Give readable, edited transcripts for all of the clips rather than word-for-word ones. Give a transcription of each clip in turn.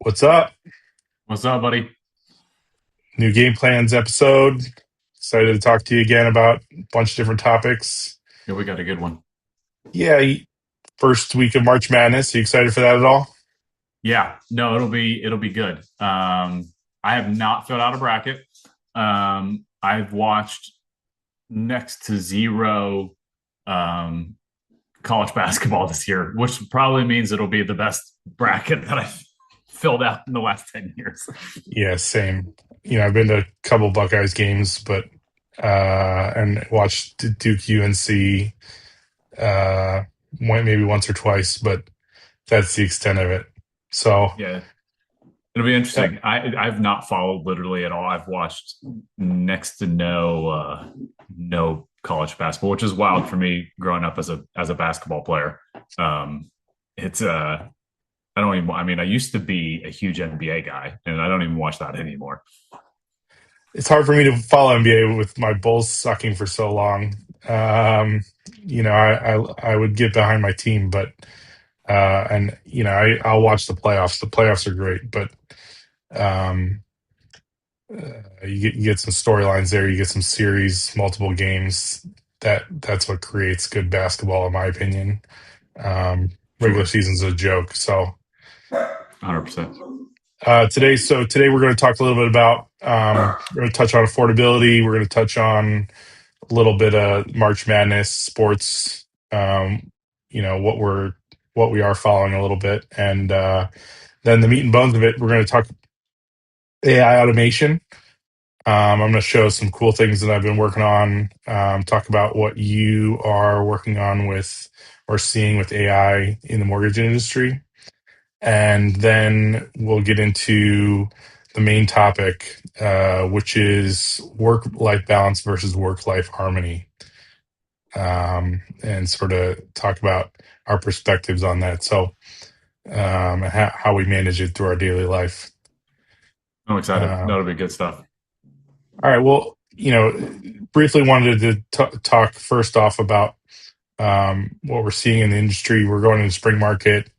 What's up? What's up, buddy? New game plans episode. Excited to talk to you again about a bunch of different topics. Yeah, we got a good one. Yeah, first week of March Madness. You excited for that at all? Yeah, no, it'll be good. I have not filled out a bracket. I've watched next to zero um, college basketball this year, which probably means it'll be the best bracket that I've filled out in the last 10 years. Yeah, same. I've been to a couple Buckeyes games, but and watched Duke UNC went maybe once or twice, but that's the extent of it. So Yeah, it'll be uh, interesting. I've not followed literally at all. I've watched next to no college basketball, which is wild for me growing up as a basketball player. It's I don't even. I mean, I used to be a huge NBA guy, and I don't even watch that anymore. it's hard for me to follow NBA with my Bulls sucking for so long. Um, I would get behind my team, but and I'll watch the playoffs. The playoffs are great, but um, you get some storylines there. You get some series, multiple games. That's what creates good basketball, in my opinion. Regular Sure, season's a joke. So 100%. today we're going to talk a little bit about. We're going to touch on affordability. We're going to touch on a little bit of March Madness sports. What we are following a little bit, and then the meat and bones of it. We're going to talk AI automation. I'm going to show some cool things that I've been working on. Talk about what you are working on with or seeing with AI in the mortgage industry, and then we'll get into the main topic, which is work-life balance versus work-life harmony, and sort of talk about our perspectives on that. So, how we manage it through our daily life. I'm excited. Um, That'll be good stuff. all right. Well, briefly wanted to talk first off about what we're seeing in the industry. We're going into spring market.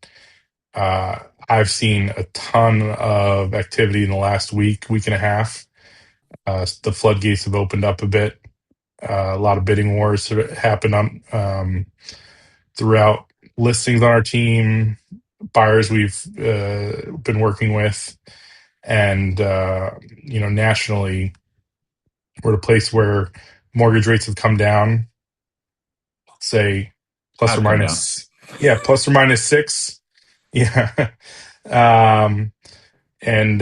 Uh, I've seen a ton of activity in the last week and a half. The floodgates have opened up a bit. A lot of bidding wars sort of happened on throughout listings on our team, buyers we've been working with, and nationally, we're at a place where mortgage rates have come down. Let's say plus or Have come down. minus, yeah, plus or minus six, yeah. um, and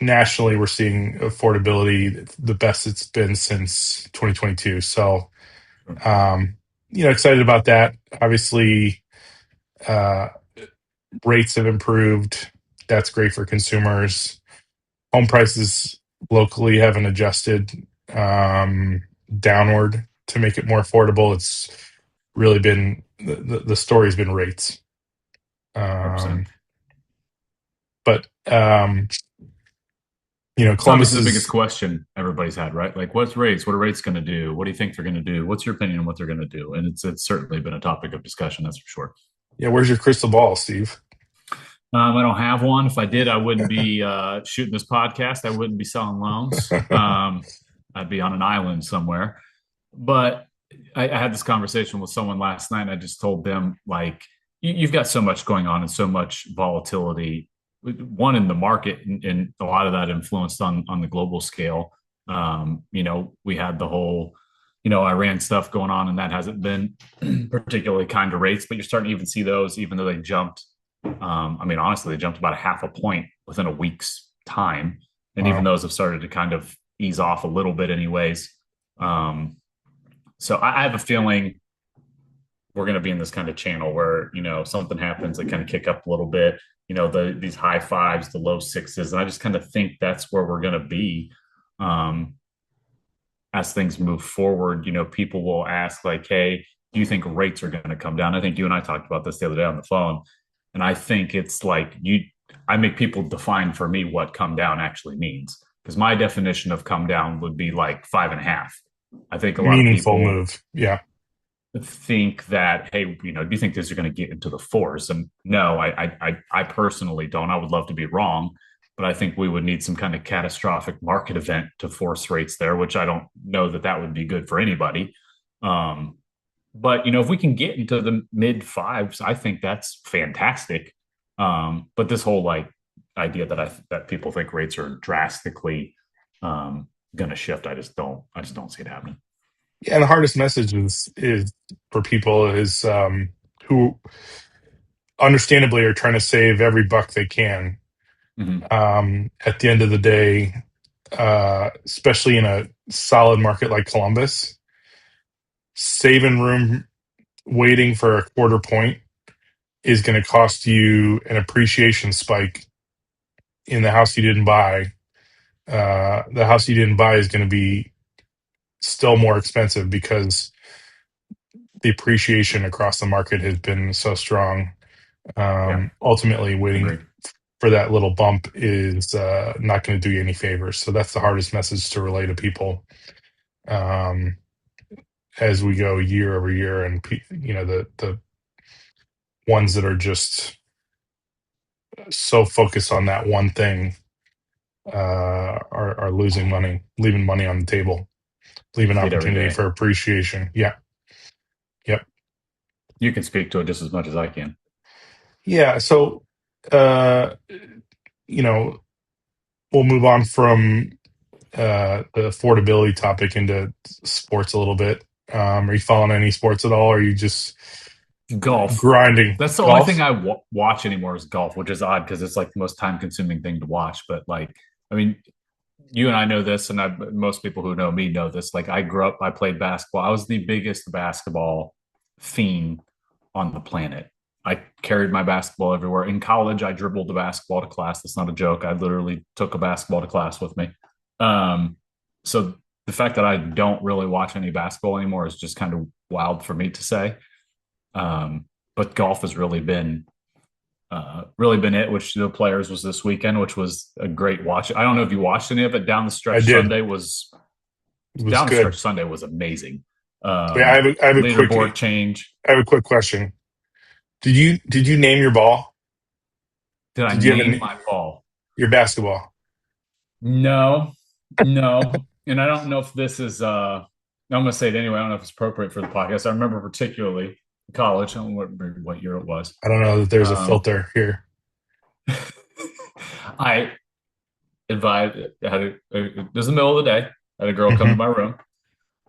nationally, we're seeing affordability the best it's been since 2022. So, um, excited about that. Obviously, uh, rates have improved. That's great for consumers. Home prices locally haven't adjusted um, downward to make it more affordable. It's really been the story's been rates. 100%. Um, but It's Columbus obviously the biggest is, question everybody's had, right? Like, what's rates? What are rates going to do? What do you think they're going to do? What's your opinion on what they're going to do? And it's certainly been a topic of discussion, that's for sure. yeah. Where's your crystal ball, Steve? I don't have one. If I did, I wouldn't be shooting this podcast. I wouldn't be selling loans. I'd be on an island somewhere. But I had this conversation with someone last night, and I just told them, like, you've got so much going on and so much volatility. One in the market, and a lot of that influenced on the global scale. We had the whole, Iran stuff going on, and that hasn't been particularly kind to rates. But you're starting to even see those, even though they jumped. I mean, honestly, they jumped about a half a point within a week's time, and even Wow. those have started to kind of ease off a little bit, anyways. Um, so I have a feeling we're going to be in this kind of channel where something happens, they kind of kick up a little bit. These high fives, the low sixes, and I just kind of think that's where we're going to be um, as things move forward. People will ask like, "Hey, do you think rates are going to come down?" I think you and I talked about this the other day on the phone, and I think it's like you. I make people define for me what come down actually means, because my definition of come down would be like 5.5. I think a lot of Meaningful people move. Yeah. think that, hey, do you think these are going to get into the fours? And no, I personally don't. I would love to be wrong, but I think we would need some kind of catastrophic market event to force rates there, which I don't know that that would be good for anybody. Um, but if we can get into the mid fives, I think that's fantastic. But this whole like idea that people think rates are drastically going to shift, I just don't see it happening. Yeah, and the hardest message is for people is who understandably are trying to save every buck they can. Mm-hmm. At the end of the day, especially in a solid market like Columbus, saving room waiting for a quarter point is going to cost you an appreciation spike in the house you didn't buy. The house you didn't buy is going to be still more expensive because the appreciation across the market has been so strong. Yeah, Ultimately, waiting agreed. for that little bump is not going to do you any favors. So that's the hardest message to relay to people um, as we go year over year, and the ones that are just so focused on that one thing are losing money, leaving money on the table, leaving See it every opportunity day. for appreciation. Yeah, yep, You can speak to it just as much as I can. yeah. So uh, you know, we'll move on from the affordability topic into sports a little bit. Are you following any sports at all? Or are you just Golf. grinding That's the only thing golf? I watch anymore is golf, which is odd because it's like the most time consuming thing to watch. But like, I mean, you and I know this, and most people who know me know this. Like, I grew up, I played basketball. I was the biggest basketball fiend on the planet. I carried my basketball everywhere. In college, I dribbled the basketball to class. That's not a joke. I literally took a basketball to class with me. Um, so the fact that I don't really watch any basketball anymore is just kind of wild for me to say. But golf has really been it, which the players was this weekend, which was a great watch. I don't know if you watched any of it. I did. It was Down the stretch good. Sunday was amazing. Yeah, I have a Leaderboard change. I have a quick question. Did you name your ball? Did I Did you have name my ball? your basketball? No, no. And I don't know if this is I'm gonna say it anyway. I don't know if it's appropriate for the podcast. I remember particularly college, I don't know what year it was. I don't know that there's a Um, filter here. I it was the middle of the day. I had a girl come to Hmm. my room.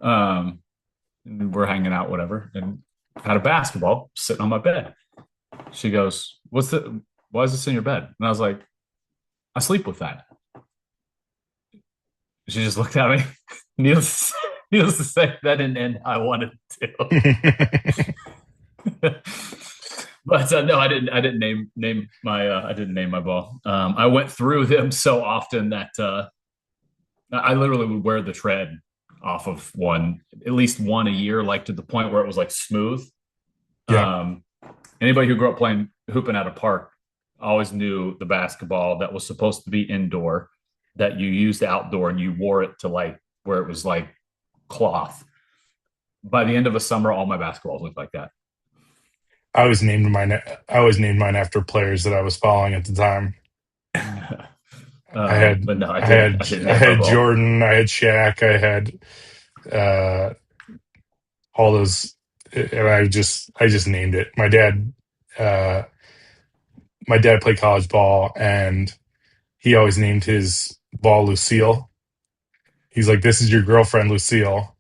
Um, and we're hanging out, whatever, and I had a basketball sitting on my bed. She goes, why is this in your bed? And I was like, I sleep with that. She just looked at me. needless, needless to say, that didn't end how I wanted it to. But no, I didn't I didn't name my ball. I went through them so often that I literally would wear the tread off of one, at least one a year, like to the point where it was like smooth. Yeah, Um, Anybody who grew up playing hooping at a park always knew the basketball that was supposed to be indoor, that you used outdoor, and you wore it to like where it was like cloth. By the end of a summer, all my basketballs looked like that. I always named mine after players that I was following at the time. But no, I didn't I name my had ball. Jordan, I had Shaq, I had uh, all those, and I just named it. Uh, my dad played college ball, and he always named his ball Lucille. He's like, "This is your girlfriend, Lucille."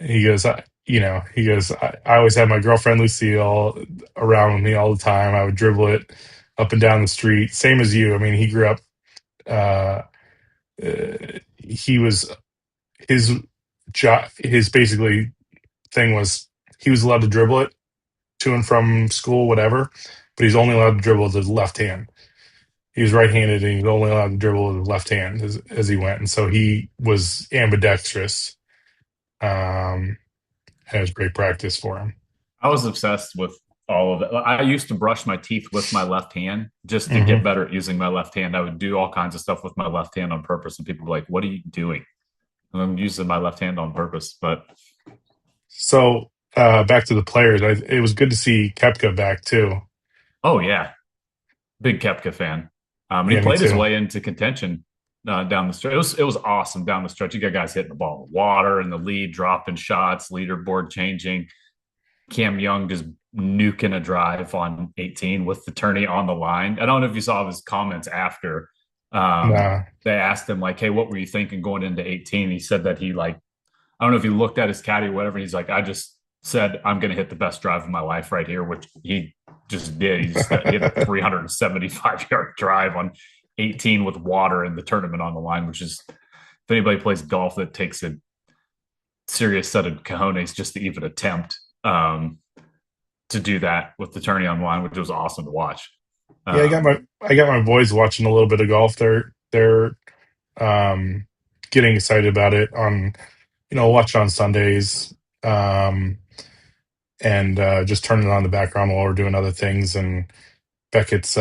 He goes, I always had my girlfriend Lucille around with me all the time. I would dribble it up and down the street, same as you. I mean, he grew up. Uh, he was his job. His basically thing was he was allowed to dribble it to and from school, whatever, but he's only allowed to dribble with his left hand. He was right-handed, and he was only allowed to dribble with his left hand as he went, and so he was ambidextrous. Um, and it was great practice for him. I was obsessed with all of it. I used to brush my teeth with my left hand just to Hmm. get better at using my left hand. I would do all kinds of stuff with my left hand on purpose, and people were like, "What are you doing?" And I'm using my left hand on purpose. But So back to the players, it was good to see Kepka back too. Oh yeah, big Kepka fan. And he Yeah, me played his too. way into contention down the stretch. It was awesome down the stretch. You got guys hitting the ball in the water and the lead, dropping shots, leaderboard changing. Cam Young just nuking a drive on 18 with the tourney on the line. I don't know if you saw his comments after. Nah, They asked him like, "Hey, what were you thinking going into 18?" He said that he like, I don't know if he looked at his caddy or whatever. And he's like, "I just said I'm going to hit the best drive of my life right here," which he just did. He just hit a 375-yard drive on 18 with water in the tournament on the line, which is if anybody plays golf that takes a serious set of cojones just to even attempt to do that with the tourney on line, which was awesome to watch. yeah, Um, I got my boys watching a little bit of golf. They're um, getting excited about it on watch it on Sundays, um, and just turn it on the background while we're doing other things. And Beckett's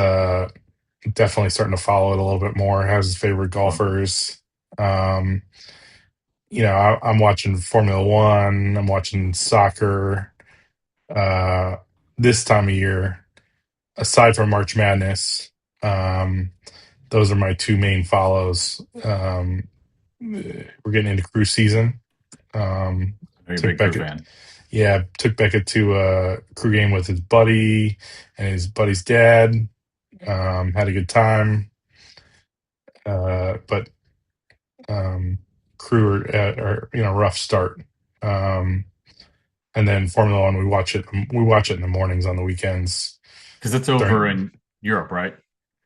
definitely starting to follow it a little bit more. Has his favorite sure. golfers. Um, I'm watching Formula One. I'm watching soccer. Uh, this time of year, aside from March Madness, um, those are my two main follows. We're getting into cruise season. Um, Are you a took big crew Beckett, fan? yeah, took Beckett to a crew game with his buddy and his buddy's dad. Had a good time, but crew are rough start. Um, and then Formula One, we watch it. We watch it in the mornings on the weekends. Because it's over During in Europe, right?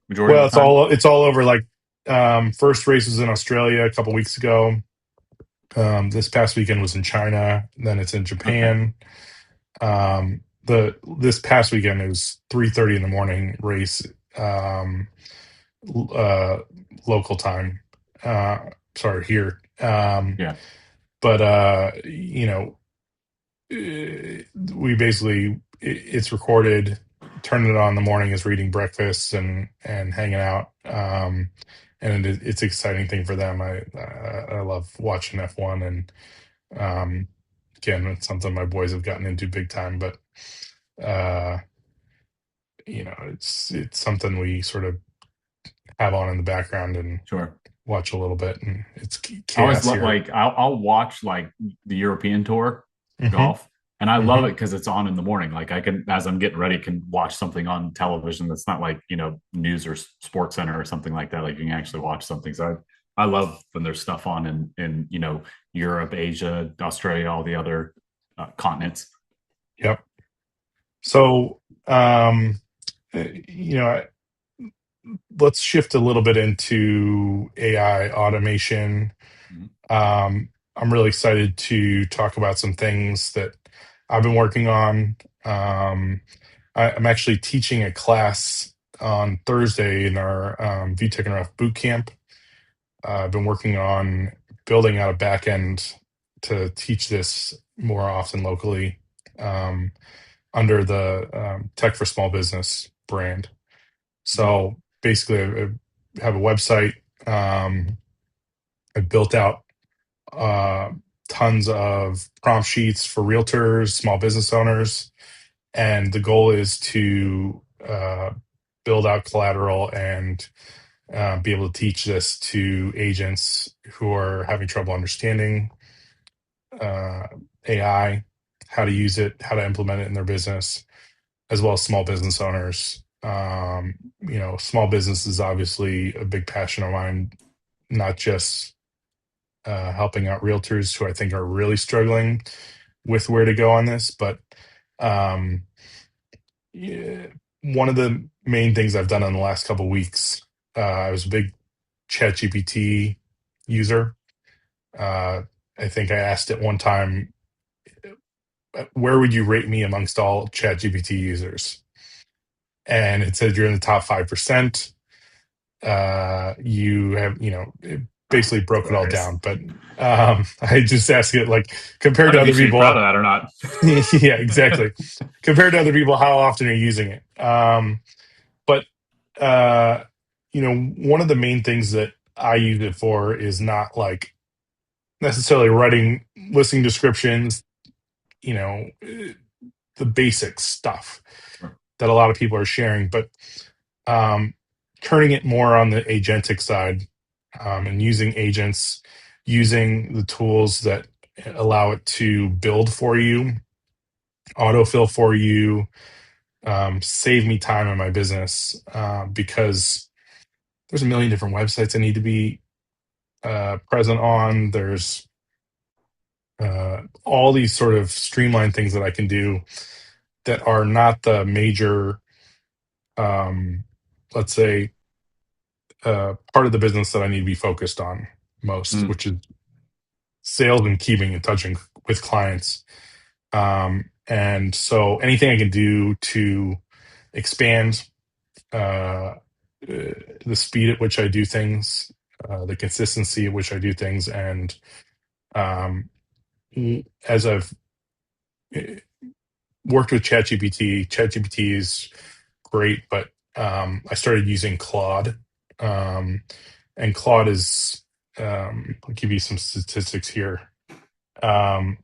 Majority of well, the time. it's all over. Like first race was in Australia a couple weeks ago. This past weekend was in China. Then it's in Okay. Japan. The this past weekend it was 3:30 in the morning race, um, uh, local time. Sorry, here. Yeah. But we basically it's recorded. Turning it on in the morning is reading breakfast and hanging out. And it's an exciting thing for them. I love watching F1 and um, again, it's something my boys have gotten into big time. But uh, it's something we sort of have on in the background and Sure. watch a little bit, and it's I always chaos here. like I'll watch like the European tour Hmm. golf, and I love Hmm. it because it's on in the morning. Like I can, as I'm getting ready, can watch something on television that's not like news or Sports Center or something like that. Like you can actually watch something. So I love when there's stuff on in Europe, Asia, Australia, all the other continents. Yep. So, you know, let's shift a little bit into AI automation. Mhm. I'm really excited to talk about some things that I've been working on. I'm actually teaching a class on Thursday in our VTech and Ref boot camp. I've been working on building out a back end to teach this more often locally, um, under the Tech for Small Business brand. Okay. So basically, I have a website. I built out uh, tons of prompt sheets for realtors, small business owners, and the goal is to build out collateral and be able to teach this to agents who are having trouble understanding uh, AI, how to use it, how to implement it in their business, as well as small business owners. Small business is obviously a big passion of mine, not just helping out realtors who I think are really struggling with where to go on this, but um, yeah, one of the main things I've done in the last couple of weeks, I was a big ChatGPT user. Uh, I think I asked it one time, where would you rate me amongst all ChatGPT users? And it said you're in the top 5%. You have, it basically That's broke it all hilarious. down. But I just ask it, like, I compared don't to know if you other should be proud people, of that or not. yeah, exactly. Compared to other people, how often are you using it? But uh, one of the main things that I use it for is not like necessarily writing listing descriptions, the basic stuff Sure. that a lot of people are sharing, but um, turning it more on the agentic side, and using agents, using the tools that allow it to build for you, autofill for you, save me time in my business, because there's a million different websites I need to be present on. There's all these sort of streamlined things that I can do that are not the major, um, let's say, part of the business that I need to be focused on most, Mm. which is sales and keeping in touch with clients. And so anything I can do to expand the speed at which I do things, the consistency at which I do things, and um, as I've worked with ChatGPT, ChatGPT is great, but I started using Claude, and Claude is, I'll give you some statistics here. Um,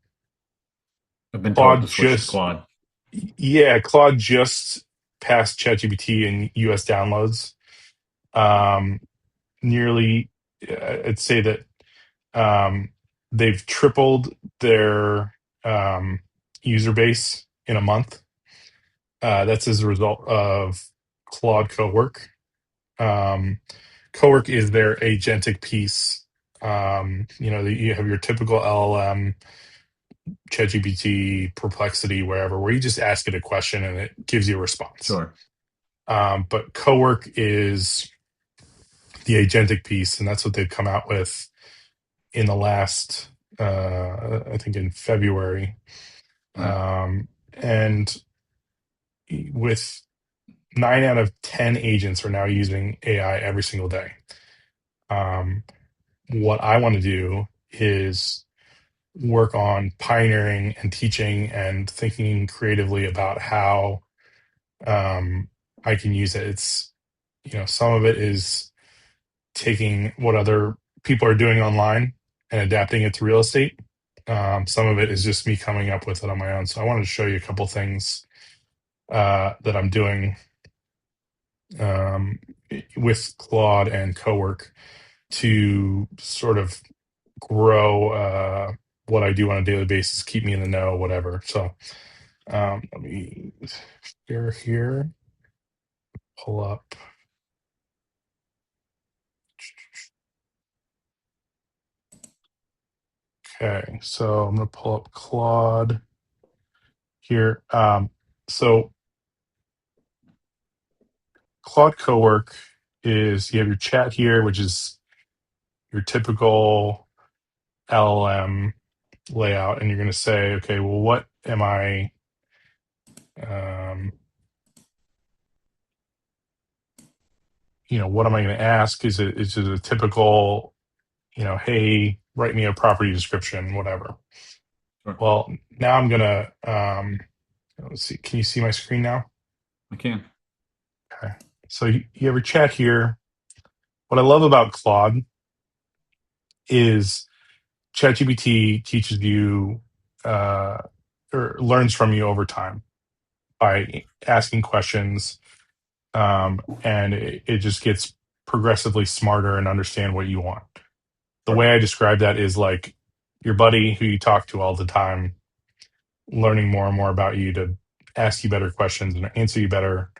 I've been told Claude to switch to just, Claude. yeah, Claude just passed ChatGPT in US downloads. Um, Nearly, I'd say that um, they've tripled their user base in a month. That's as a result of Claude Cowork. Um, Cowork is their agentic piece. You have your typical LLM, ChatGPT, Perplexity, wherever, where you just ask it a question and it gives you a response. Sure. But Cowork is the agentic piece, and that's what they've come out with in the last, I think, in February. Right. And with 9 out of 10 agents are now using AI every single day. Um, what I want to do is work on pioneering and teaching and thinking creatively about how I can use it. It's, some of it is taking what other people are doing online and adapting it to real estate. Some of it is just me coming up with it on my own. So I wanted to show you a couple things that I'm doing um, with Claude and Cowork to sort of grow what I do on a daily basis, keep me in the know, whatever. So let me share here, pull up. Okay, so I'm going to pull up Claude here. So Claude Cowork is, you have your chat here, which is your typical LLM layout, and you're going to say, okay, well, what am I? Um, what am I going to ask? Is it a typical, hey, write me a property description, whatever. Sure. Well, now I'm going to, let's see, can you see my screen now? I can. Okay. So you have your chat here. What I love about Claude is ChatGPT teaches you, uh, or learns from you over time by asking questions, and it just gets progressively smarter and understand what you want. The Sure. way I describe that is like your buddy who you talk to all the time, learning more and more about you to ask you better questions and answer you better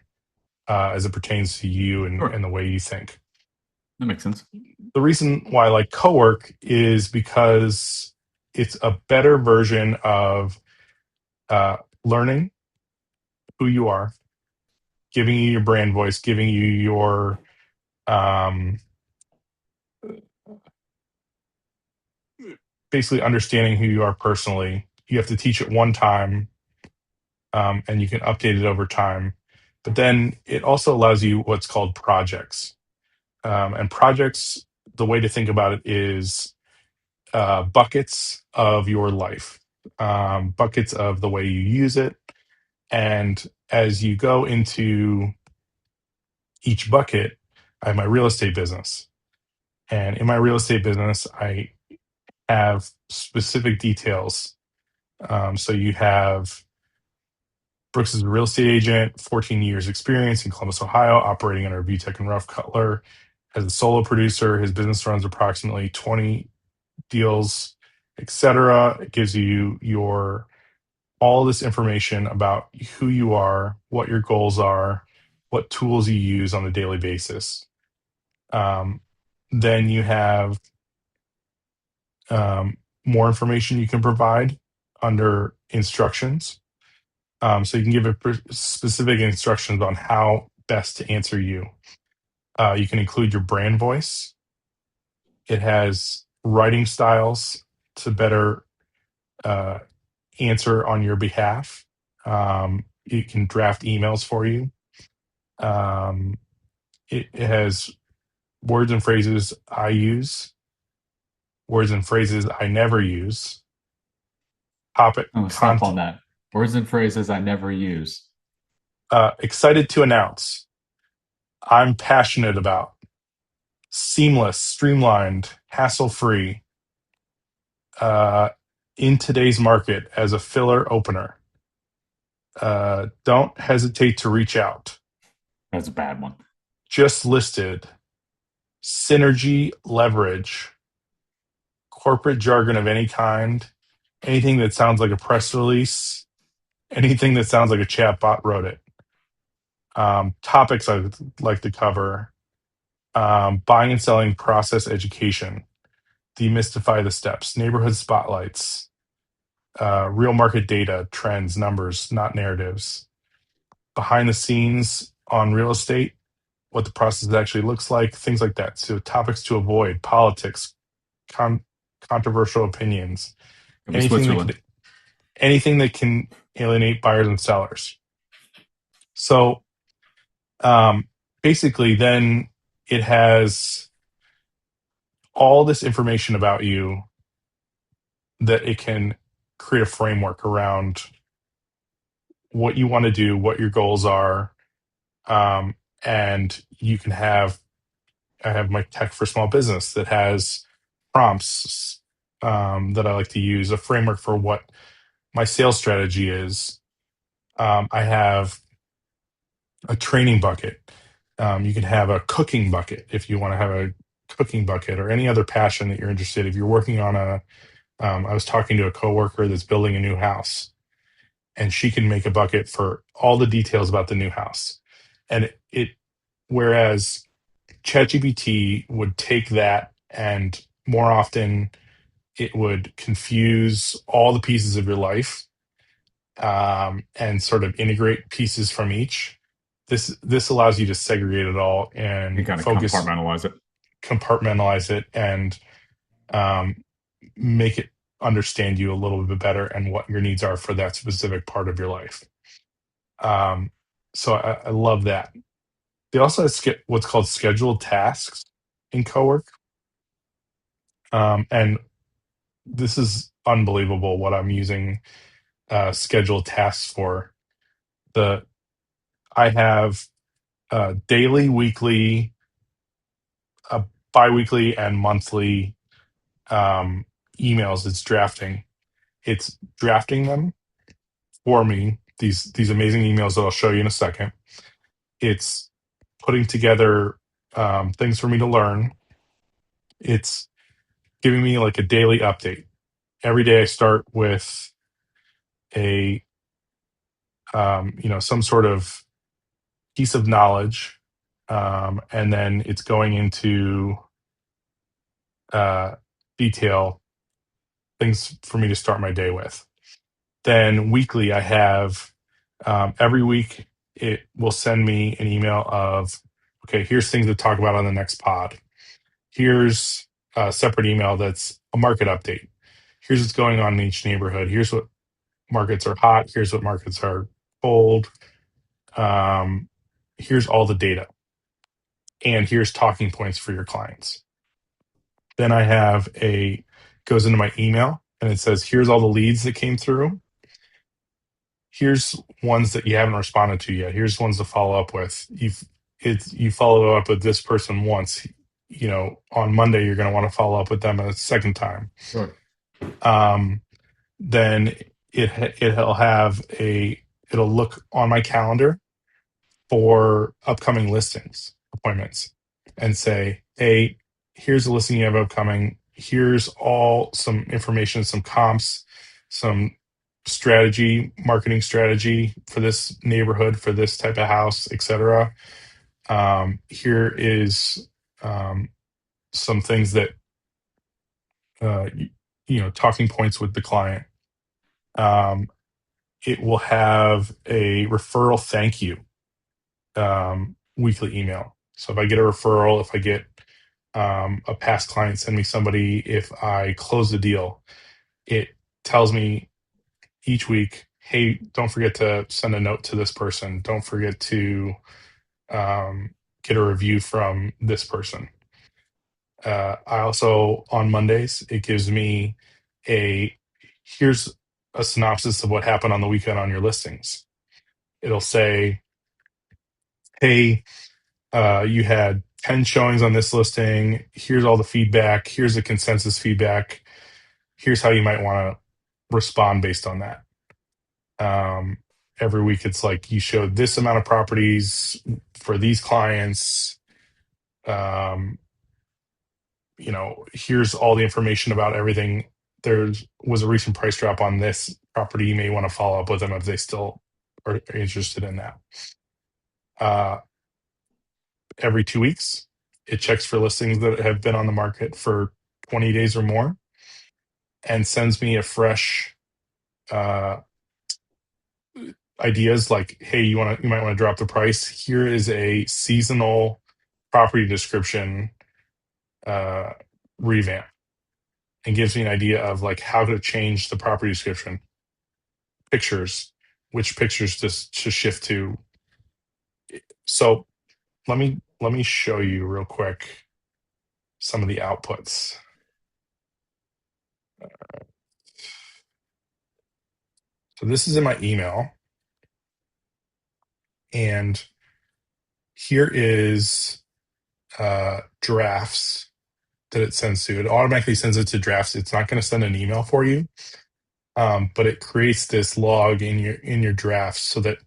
as it pertains to you Sure. and the way you think. That makes sense. The reason why I like Cowork is because it's a better version of learning who you are, giving you your brand voice, giving you your um, basically understanding who you are personally. You have to teach it one time, and you can update it over time. But then it also allows you what's called projects. And projects, the way to think about it is buckets of your life, buckets of the way you use it. And as you go into each bucket, I have my real estate business. And in my real estate business, I have specific details So you have Brooks is a real estate agent, 14 years experience in Columbus, Ohio, operating under VTech and Rough Cutler. As a solo producer, his business runs approximately 20 deals, etc. It gives you your all this information about who you are, what your goals are, what tools you use on a daily basis. Um, then you have more information you can provide under instructions. So you can give it specific instructions on how best to answer you. You can include your brand voice. It has writing styles to better uh, answer on your behalf. It can draft emails for you. Um, it has words and phrases I use, words and phrases I never use, topic, I'm gonna stop on content. that. Words and phrases I never use. Excited to announce I'm passionate about seamless, streamlined, hassle free in today's market as a filler opener. Don't hesitate to reach out. That's a bad one. Just listed synergy, leverage, corporate jargon of any kind, anything that sounds like a press release, anything that sounds like a chatbot wrote it. Topics I would like to cover: buying and selling process education, demystify the steps, neighborhood spotlights, real market data, trends, numbers, not narratives, behind the scenes on real estate, what the process actually looks like, things like that. So topics to avoid: politics, con- controversial opinions, Could be anything that Switzerland. could anything that can alienate buyers and sellers. So basically, then it has all this information about you that it can create a framework around what you want to do, what your goals are, um, and you can have. I have my tech for small business that has prompts that I like to use, a framework for what my sales strategy is. I have a training bucket. You can have a cooking bucket if you want to have a cooking bucket or any other passion that you're interested. If you're working on I was talking to a coworker that's building a new house, and she can make a bucket for all the details about the new house. And whereas ChatGPT would take that and more often it would confuse all the pieces of your life and sort of integrate pieces from each. This allows you to segregate it all You and kind of focus, compartmentalize it. compartmentalize it, and um, make it understand you a little bit better and what your needs are for that specific part of your life. Um, so I love that. They also have what's called scheduled tasks in Cowork, and this is unbelievable what I'm using scheduled tasks for. The I have daily, weekly, uh, biweekly, and monthly um, emails. It's drafting them for me. These amazing emails that I'll show you in a second. It's putting together things for me to learn. It's giving me like a daily update. Every day I start with a some sort of piece of knowledge, and then it's going into uh, detail things for me to start my day with. Then weekly, I have every week it will send me an email of, okay, here's things to talk about on the next pod. Here's a separate email that's a market update. Here's what's going on in each neighborhood. Here's what markets are hot. Here's what markets are cold. Um, here's all the data. And here's talking points for your clients. Then I have goes into my email and it says, here's all the leads that came through. Here's ones that you haven't responded to yet. Here's ones to follow up with. You follow up with this person once. On Monday you're going to want to follow up with them a second time. Sure. Um, then it'll have it'll look on my calendar for upcoming listings appointments and say, hey, here's a listing you have upcoming. Here's all some information, some comps, some strategy, marketing strategy for this neighborhood, for this type of house, etc. Here is some things that talking points with the client. Um, it will have a referral thank you weekly email. So if I get a referral, if I get a past client send me somebody, if I close the deal, it tells me each week, hey, don't forget to send a note to this person. Don't forget to get a review from this person. I also, on Mondays, it gives me a here's a synopsis of what happened on the weekend on your listings. It'll say, hey, you had 10 showings on this listing. Here's all the feedback. Here's the consensus feedback. Here's how you might want to respond based on that. Every week, it's like you showed this amount of properties for these clients. Um, here's all the information about everything. There was a recent price drop on this property. You may want to follow up with them if they still are interested in that. Every 2 weeks, it checks for listings that have been on the market for 20 days or more and sends me a fresh uh, ideas like, hey, you might want to drop the price. Here is a seasonal property description uh, revamp, and gives me an idea of like how to change the property description, pictures, which pictures to shift to. So let me show you real quick some of the outputs. So this is in my email, and here is drafts that it sends to. It automatically sends it to drafts. It's not going to send an email for you, but it creates this log in your drafts so that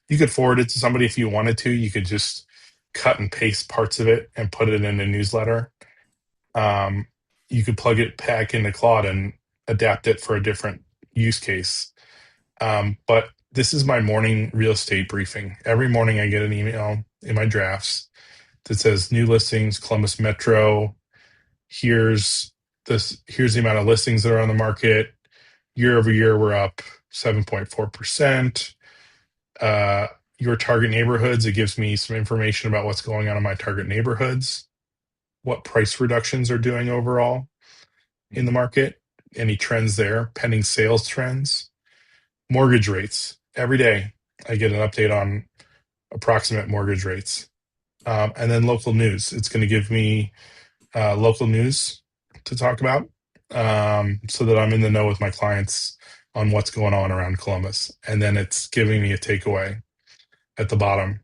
you could forward it to somebody if you wanted to. You could just cut and paste parts of it and put it in a newsletter. You could plug it back into Claude and adapt it for a different use case. But this is my morning real estate briefing. Every morning I get an email in my drafts that says new listings, Columbus Metro. Here's the amount of listings that are on the market. Year over year, we're up 7.4%. Your target neighborhoods, it gives me some information about what's going on in my target neighborhoods, what price reductions are doing overall in the market, any trends there, pending sales trends, mortgage rates. Every day, I get an update on approximate mortgage rates. And then local news. It's going to give me local news to talk about, so that I'm in the know with my clients on what's going on around Columbus. And then it's giving me a takeaway at the bottom.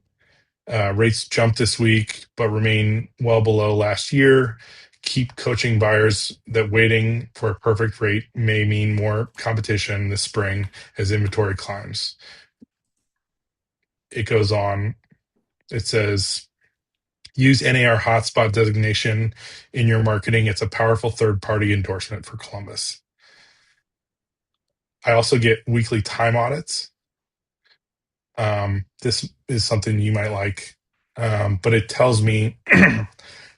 Rates jumped this week, but remain well below last year. Keep coaching buyers that waiting for a perfect rate may mean more competition this spring as inventory climbs. It goes on. It says, use NAR hotspot designation in your marketing. It's a powerful third-party endorsement for Columbus. I also get weekly time audits. This is something you might like, but it tells me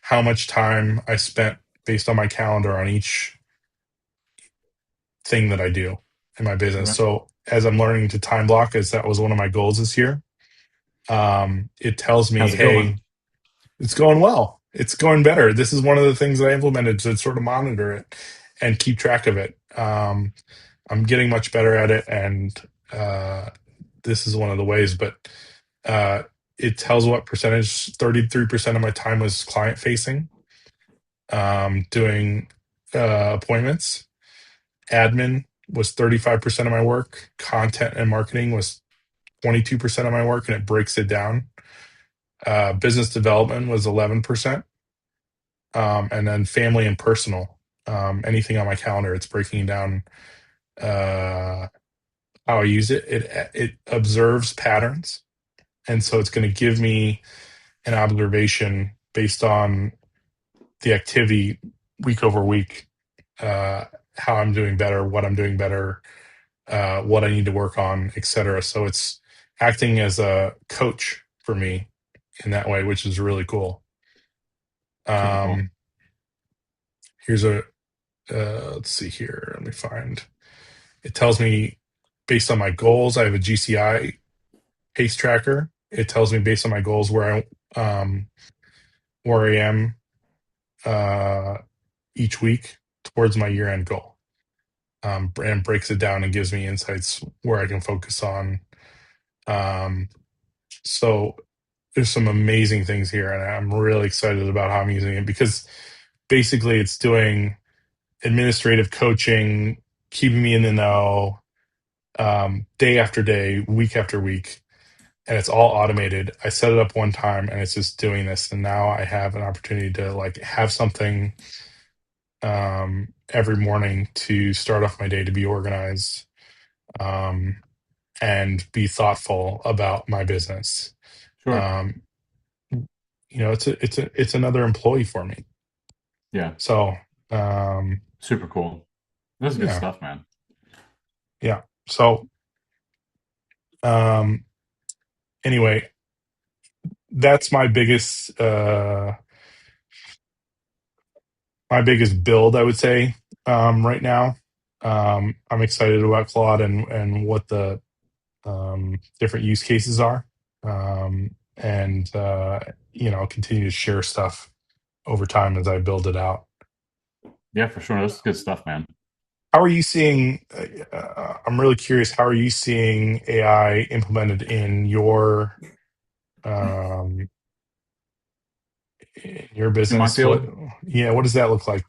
how much time I spent based on my calendar on each thing that I do in my business. Yeah. So as I'm learning to time block, as that was one of my goals this year, it tells me, How's it hey, going? it's going well. It's going better. This is one of the things that I implemented to sort of monitor it and keep track of it. I'm getting much better at it, and this is one of the ways. But it tells what percentage. 33% of my time was client facing, doing appointments. Admin was 35% of my work. Content and marketing was 22% of my work, and it breaks it down. Business development was 11%. And then family and personal, anything on my calendar, it's breaking down how I use it. It observes patterns, and so it's going to give me an observation based on the activity week over week, uh, how I'm doing better, what I'm doing better, what I need to work on, etc. So it's acting as a coach for me in that way, which is really cool. Super cool. Um, here's a let's see here. Let me find. It tells me based on my goals. I have a GCI pace tracker. It tells me based on my goals where I am uh, each week towards my year end goal, and breaks it down and gives me insights where I can focus on. Um, so there's some amazing things here, and I'm really excited about how I'm using it because basically it's doing administrative coaching, keeping me in the know, day after day, week after week, and it's all automated. I set it up one time and it's just doing this, and now I have an opportunity to like have something every morning to start off my day, to be organized, um, and be thoughtful about my business. Sure. Um, it's another employee for me. Yeah. So um, Super cool. This is good yeah, stuff, man. yeah. So um, anyway, that's my biggest build, I would say, right now. I'm excited about Claude and what the different use cases are, and continue to share stuff over time as I build it out. Yeah, for sure. This is good stuff, man. How are you seeing? I'm really curious. How are you seeing AI implemented um, in your In my business? field, What does that look like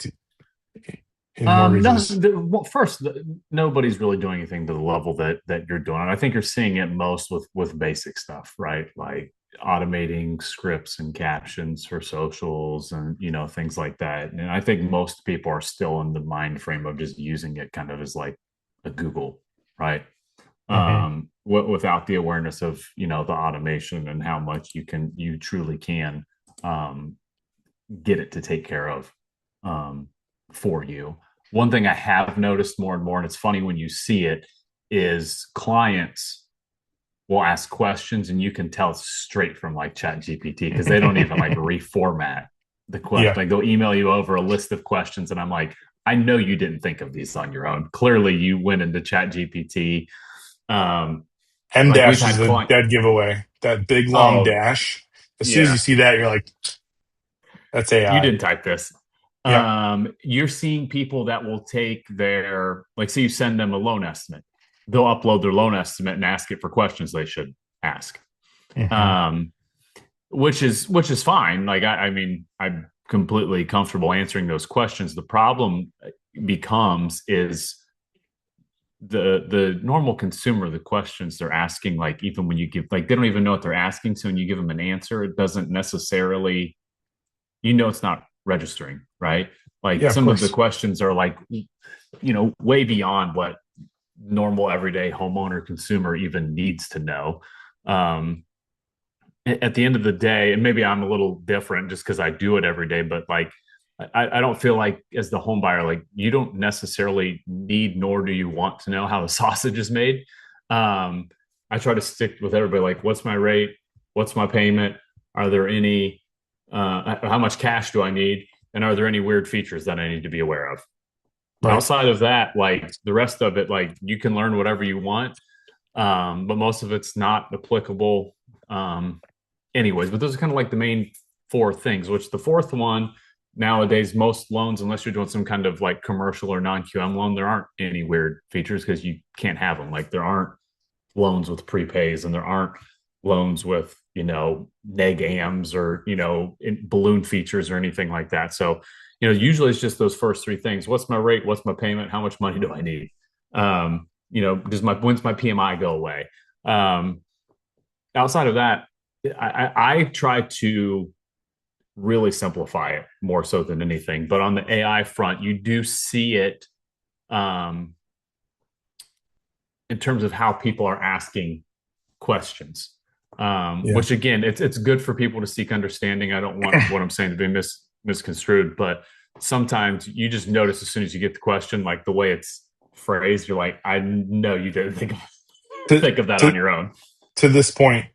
in mortgages? well, first, nobody's really doing anything to the level that you're doing. And I think you're seeing it most with basic stuff, right? Like automating scripts and captions for socials and things like that. And I think most people are still in the mind frame of just using it kind of as like a Google, right? Hmm. Without the awareness of the automation and how much you truly can um, get it to take care of um, for you. One thing I have noticed more and more, and it's funny when you see it, is clients will ask questions and you can tell straight from like ChatGPT because they don't even like reformat the question. Yeah, Like they'll email you over a list of questions, and I'm like, I know you didn't think of these on your own. Clearly, you went into ChatGPT. Um, M like we've dash is had a client. dead giveaway. That big long Oh dash. As soon as you yeah, see that, you're like, that's you AI. didn't type this. Yeah. You're seeing people that will take their, like, say you send them a loan estimate, they'll upload their loan estimate and ask it for questions they should ask, Hmm. um, which is fine. Like, I mean, I'm completely comfortable answering those questions. The problem becomes is the normal consumer, the questions they're asking, like even when you give, like they don't even know what they're asking. So when you give them an answer, it doesn't necessarily, it's not registering, right? Like Yeah, of some of the course. questions are like, way beyond what normal everyday homeowner consumer even needs to know. Um, at the end of the day, and maybe I'm a little different just because I do it every day, but like, I don't feel like as the home buyer, like you don't necessarily need, nor do you want to know how the sausage is made. Um, I try to stick with everybody, like, what's my rate? What's my payment? Are there any, how much cash do I need? And are there any weird features that I need to be aware of? Right. Outside of that, like the rest of it, like you can learn whatever you want, but most of it's not applicable. Anyways, but those are kind of like the main four things, which the fourth one nowadays, most loans, unless you're doing some kind of like commercial or non-QM loan, there aren't any weird features because you can't have them. Like there aren't loans with prepays and there aren't loans with, neg ams or, balloon features or anything like that. So, usually it's just those first three things. What's my rate? What's my payment? How much money do I need? When's my PMI go away? Um, outside of that, I try to really simplify it more so than anything. But on the AI front, you do see it, um, in terms of how people are asking questions. Yeah. Which again, it's good for people to seek understanding. I don't want what I'm saying to be misconstrued, but sometimes you just notice as soon as you get the question, like the way it's phrased, you're like, I know you didn't To think of that on to your own. to this point,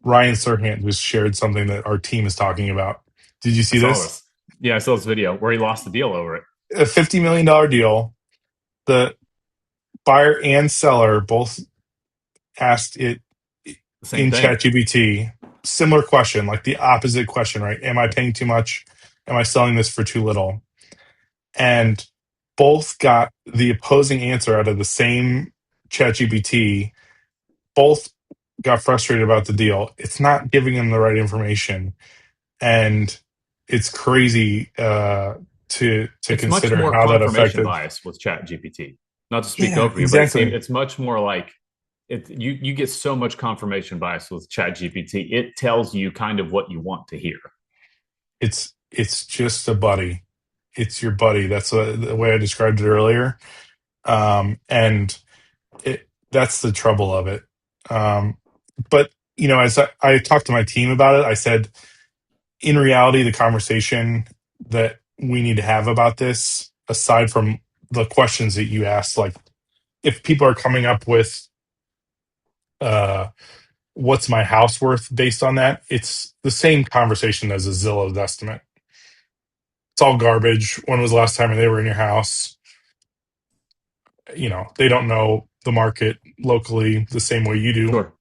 Ryan Serhant just shared something that our team is talking about. Did you I see saw this? this. Yeah, I saw this video where he lost the deal over it. A $50 million deal. The buyer and seller both asked it The same in thing. ChatGPT. Similar question, like the opposite question, right? Am I paying too much? Am I selling this for too little? And both got the opposing answer out of the same ChatGPT. Both got frustrated about the deal. It's not giving them the right information, and it's crazy to It's much consider more how that confirmation affected. bias with Chat GPT. Not to speak Yeah, over you, but exactly. it's much more like you get so much confirmation bias with Chat GPT. It tells you kind of what you want to hear. It's just a buddy. It's your buddy. That's the way I described it earlier. And that's the trouble of it. But as I talked to my team about it, I said, in reality, the conversation that we need to have about this, aside from the questions that you asked, like if people are coming up with uh, what's my house worth based on that, it's the same conversation as a Zillow's estimate. It's all garbage. When was the last time they were in your house? They don't know the market locally the same way you do. Sure.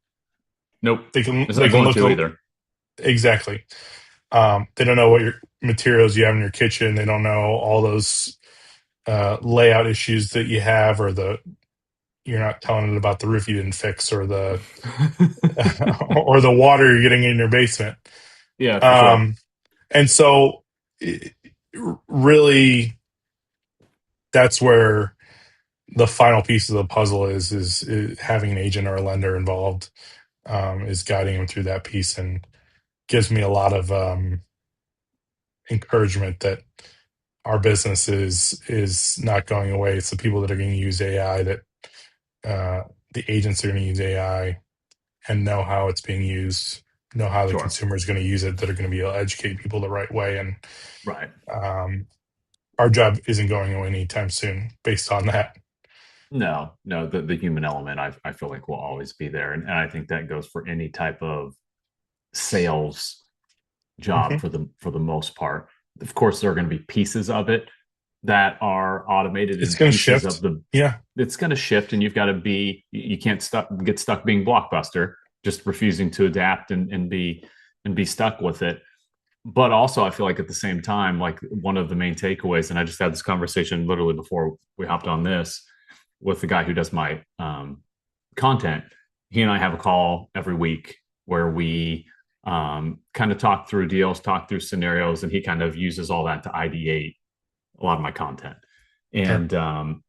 Nope. They can It's they not can going look to either. exactly. They don't know what your materials you have in your kitchen. They don't know all those layout issues that you have, or you're not telling it about the roof you didn't fix, or the or the water you're getting in your basement. Yeah, for sure. Um, and so, really, that's where the final piece of the puzzle is having an agent or a lender involved, is guiding them through that piece, and gives me a lot of encouragement that our business is not going away. It's the people that are going to use AI, that uh, the agents are going to use AI and know how it's being used, know how the Sure. consumer is going to use it, that are going to be able to educate people the right way. And Right. um, our job isn't going away anytime soon based on that. No, no, the human element I feel like will always be there. And I think that goes for any type of sales job Hmm. for the most part. Of course, there are going to be pieces of it that are automated It's and going to pieces of shift. the Yeah. it's going to shift, and you've got to be you can't get stuck being Blockbuster, just refusing to adapt and be stuck with it. But also, I feel like at the same time, like one of the main takeaways, and I just had this conversation literally before we hopped on this with the guy who does my content. He and I have a call every week where we kind of talk through deals, talk through scenarios, and he kind of uses all that to ideate a lot of my content. Sure. And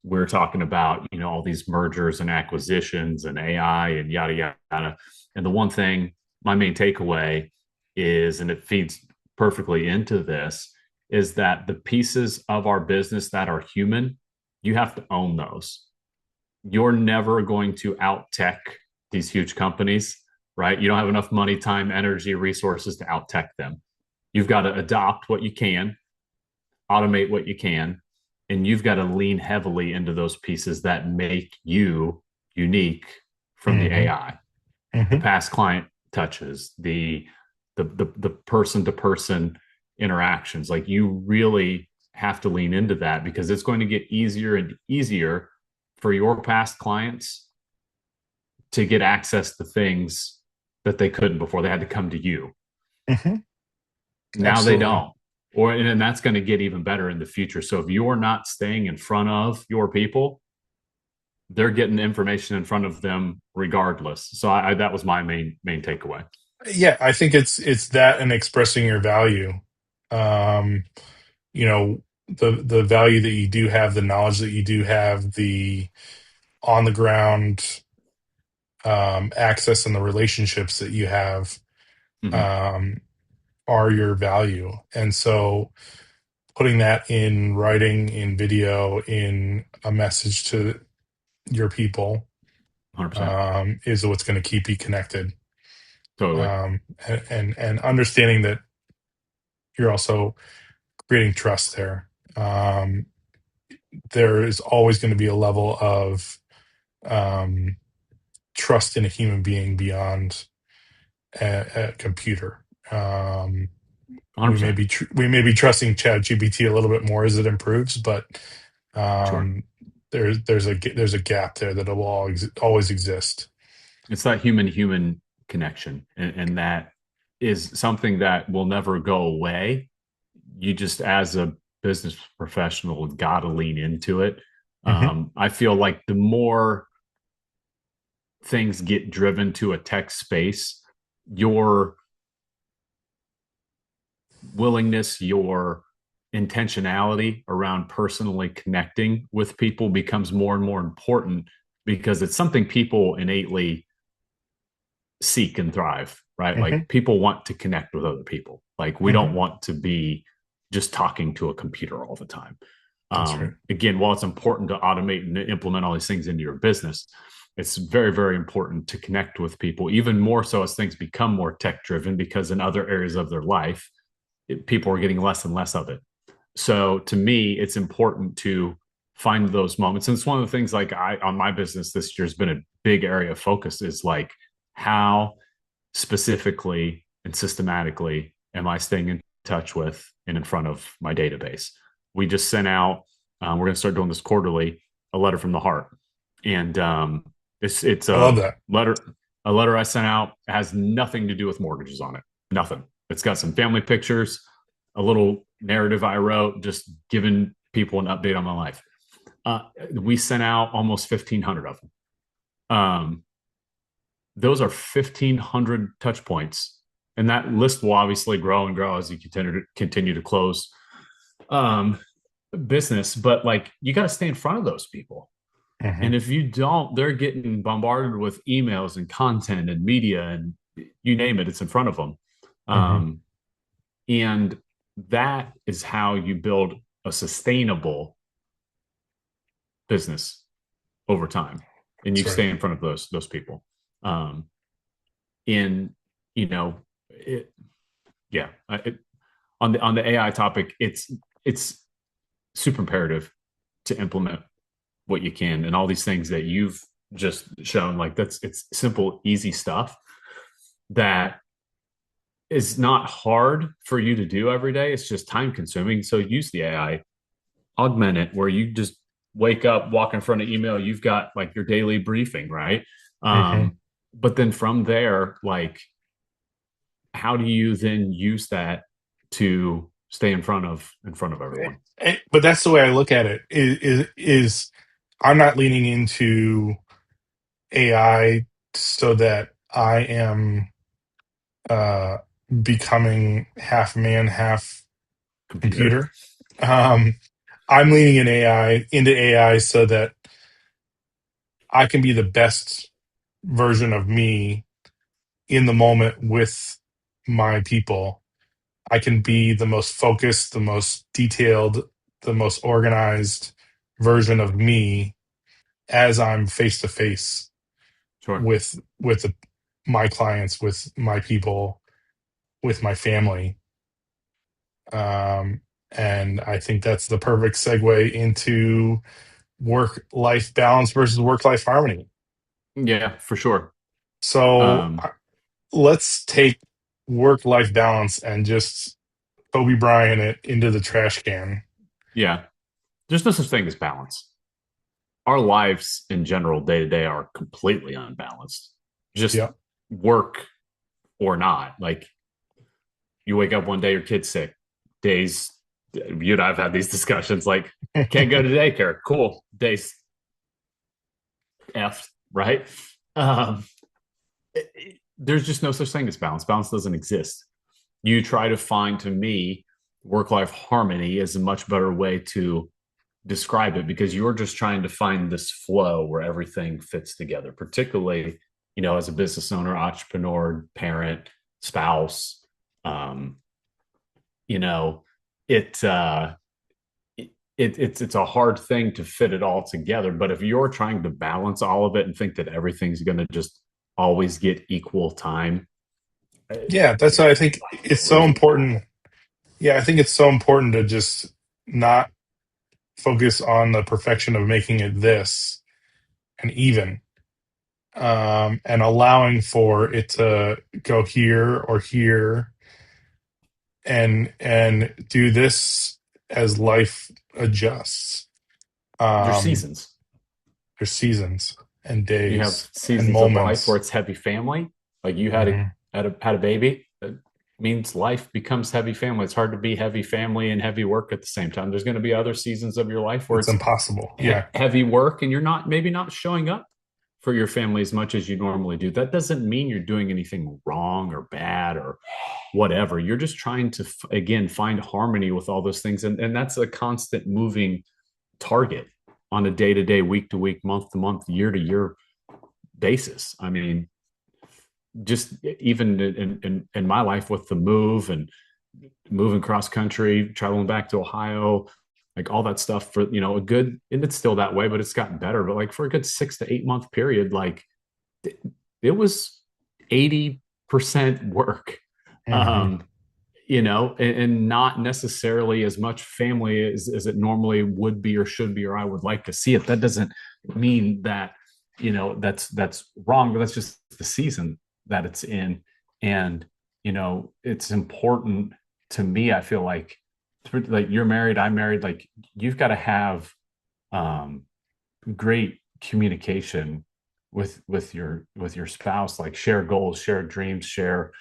we're talking about all these mergers and acquisitions and AI and yada yada. And the one thing, my main takeaway is, and it feeds perfectly into this, is that the pieces of our business that are human, you have to own those. You're never going to out tech these huge companies, right? You don't have enough money, time, energy, resources to out tech them. You've got to adopt what you can, automate what you can, and you've got to lean heavily into those pieces that make you unique from the Hmm. AI, the Hmm. past client touches, the person to person interactions. Like you really have to lean into that because it's going to get easier and easier for your past clients to get access to things that they couldn't before. They had to come to you. Hmm. Now they Absolutely. don't. And that's going to get even better in the future. So if you're not staying in front of your people, they're getting information in front of them regardless. So that was my main takeaway. Yeah, I think it's that, and expressing your value. Um, the value that you do have, the knowledge that you do have, the on the ground access, and the relationships that you have, Mm-hmm. um, are your value. And so, putting that in writing, in video, in a message to your people 100%. is what's going to keep you connected. Totally. And understanding that you're also creating trust there. There is always going to be a level of um, trust in a human being beyond a computer. We may 100%. be we may be trusting ChatGPT a little bit more as it improves, but Sure. um, there's a gap there that will always exist. It's that human connection. And that is something that will never go away. You just, as a business professional, got to lean into it. Hmm. I feel like the more things get driven to a tech space, your willingness, your intentionality around personally connecting with people becomes more and more important, because it's something people innately seek and thrive, right? Hmm. Like, people want to connect with other people. Like, we don't Hmm. want to be just talking to a computer all the time. That's right. Again, while it's important to automate and implement all these things into your business, it's very, very important to connect with people, even more so as things become more tech driven, because in other areas of their life, people are getting less and less of it. So to me, it's important to find those moments. And it's one of the things, like, on my business this year has been a big area of focus, is like, how specifically and systematically am I staying in touch with and in front of my database? We just sent out, we're going to start doing this quarterly, a letter from the heart. And it's I love that. a letter I sent out. It has nothing to do with mortgages on it. Nothing. It's got some family pictures, a little narrative I wrote, just giving people an update on my life. We sent out almost 1,500 of them. Those are 1,500 touch points, and that list will obviously grow and grow as you continue to close um, business. But, like, you got to stay in front of those people. Hmm. And if you don't, they're getting bombarded with emails and content and media and you name it, it's in front of them. Hmm. Um, and that is how you build a sustainable business over time. And you That's right. stay in front of those people. Um, in you know, it, yeah, on the AI topic, it's super imperative to implement what you can, and all these things that you've just shown. Like, it's simple, easy stuff that is not hard for you to do every day. It's just time consuming. So use the AI, augment it, where you just wake up, walk in front of email, you've got like your daily briefing, right? Hmm. But then from there, like, how do you then use that to stay in front of everyone? But that's the way I look at it. Is I'm not leaning into AI so that I am uh, becoming half man, half Computer. computer. Um, I'm leaning into AI so that I can be the best version of me in the moment with my people. I can be the most focused, the most detailed, the most organized version of me as I'm face to face Sure. with my clients, with my people, with my family. Um, and I think that's the perfect segue into work life balance versus work life harmony. Yeah, for sure. So Um, let's take work life balance and just Kobe Bryant it into the trash can. yeah, there's no such thing as balance. Our lives in general, day to day, are completely unbalanced. Just Yep. work or not. Like, you wake up one day, your kid's sick. Days, you and I've had these discussions. Like, can't go to daycare. Cool. Days F, right? Um, there's just no such thing as balance. Balance doesn't exist. You try to find, to me, work life harmony is a much better way to describe it, because you're just trying to find this flow where everything fits together, particularly, as a business owner, entrepreneur, parent, spouse. um, you know, it, it's a hard thing to fit it all together. But if you're trying to balance all of it and think that everything's going to just always get equal time, Yeah, that's why I think it's so really important. Yeah, I think it's so important to just not focus on the perfection of making it this and even, and allowing for it to go here or here, and do this as life adjusts. your Um, seasons. there's seasons and You have days and seasons of life where moments. it's heavy family. Like you Mhm. had a baby. That means life becomes heavy family. It's hard to be heavy family and heavy work at the same time. There's going to be other seasons of your life where It's it's impossible. Yeah. heavy work and you're not maybe not showing up for your family as much as you normally do. That doesn't mean you're doing anything wrong or bad or whatever. You're just trying to again find harmony with all those things, and that's a constant moving target on a day to day, week to week, month to month, year to year basis. I mean, just even in my life with the move and moving cross country, traveling back to Ohio, like all that stuff for, a good, and it's still that way, but it's gotten better. But like for a good 6 to 8 month period, like it was 80% work. Hmm. Um, and not necessarily as much family as it normally would be or should be, or I would like to see it. That doesn't mean that, that's wrong, but that's just the season that it's in. And, it's important to me. I feel like you're married, I'm married, like you've got to have um, great communication with your spouse, like share goals, share dreams, share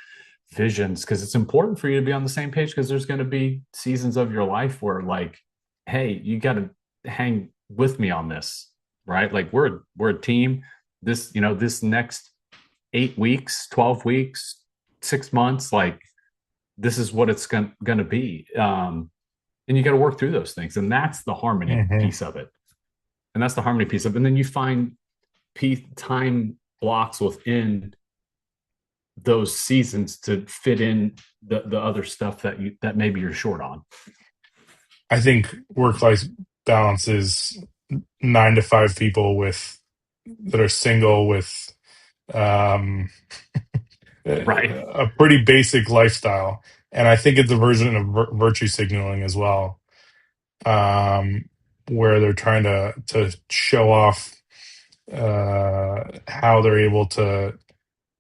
visions, because it's important for you to be on the same page, because there's going to be seasons of your life where like, hey, you got to hang with me on this, right? Like we're a team. This next 8 weeks, 12 weeks, 6 months, like this is what it's going to be. And you got to work through those things, and that's the harmony Hmm. piece of it. And that's the harmony piece of it. And then you find time blocks within those seasons to fit in the other stuff that maybe you're short on. I think work-life balance is 9 to 5 people with that are single with um, Right. a pretty basic lifestyle, and I think it's a version of virtue signaling as well, um, where they're trying to show off how they're able to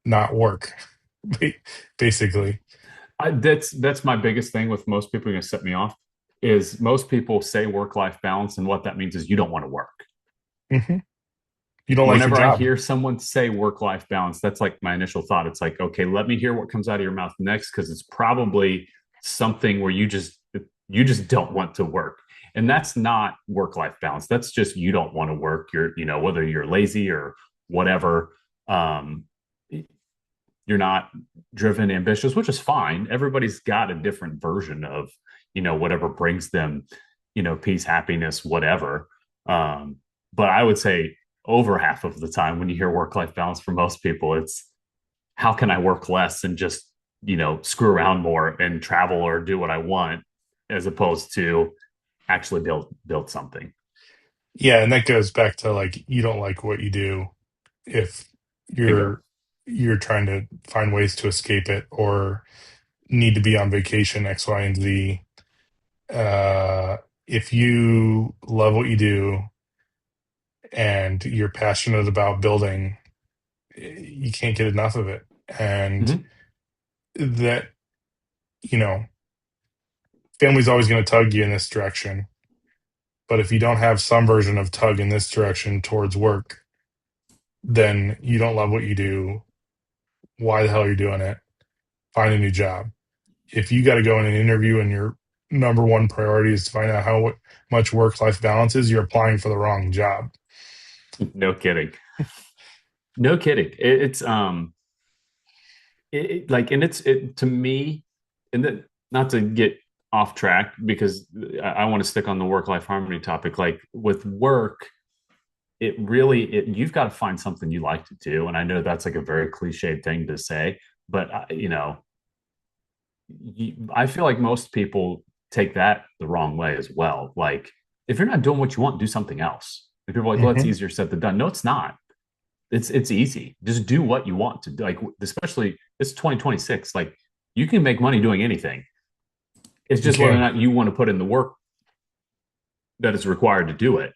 not work, basically. That's my biggest thing with most people. Are going to set me off is most people say work life balance, and what that means is you don't want to work. Hmm. You don't like your Whenever I job. hear someone say work life balance, that's like my initial thought. It's like, okay, let me hear what comes out of your mouth next, because it's probably something where you just don't want to work. And that's not work life balance. That's just you don't want to work. Whether you're lazy or whatever. Um, you're not driven, ambitious, which is fine. Everybody's got a different version of, whatever brings them, peace, happiness, whatever. But I would say over half of the time when you hear work life balance, for most people, it's how can I work less and just, screw around more and travel or do what I want, as opposed to actually build something. Yeah, and that goes back to like you don't like what you do if Bingo. you're trying to find ways to escape it or need to be on vacation X, Y, and Z. If you love what you do and you're passionate about building, you can't get enough of it. And Mm-hmm. that, you know, family's always going to tug you in this direction. But if you don't have some version of tug in this direction towards work, then you don't love what you do. Why the hell are you doing it? Find a new job. If you got to go in an interview and your number one priority is to find out how much work life balance is, you're applying for the wrong job. No kidding. No kidding. Like, and to me, and that, not to get off track, because I want to stick on the work life harmony topic. Like with work, you've got to find something you like to do. And I know that's like a very cliched thing to say, but I feel like most people take that the wrong way as well. Like if you're not doing what you want, do something else. And people are like, well, it's Hmm. easier said than done. No, it's not. It's easy. Just do what you want to do. Like, especially it's 2026. Like, you can make money doing anything. It's You just whether or can. not you want to put in the work that is required to do it.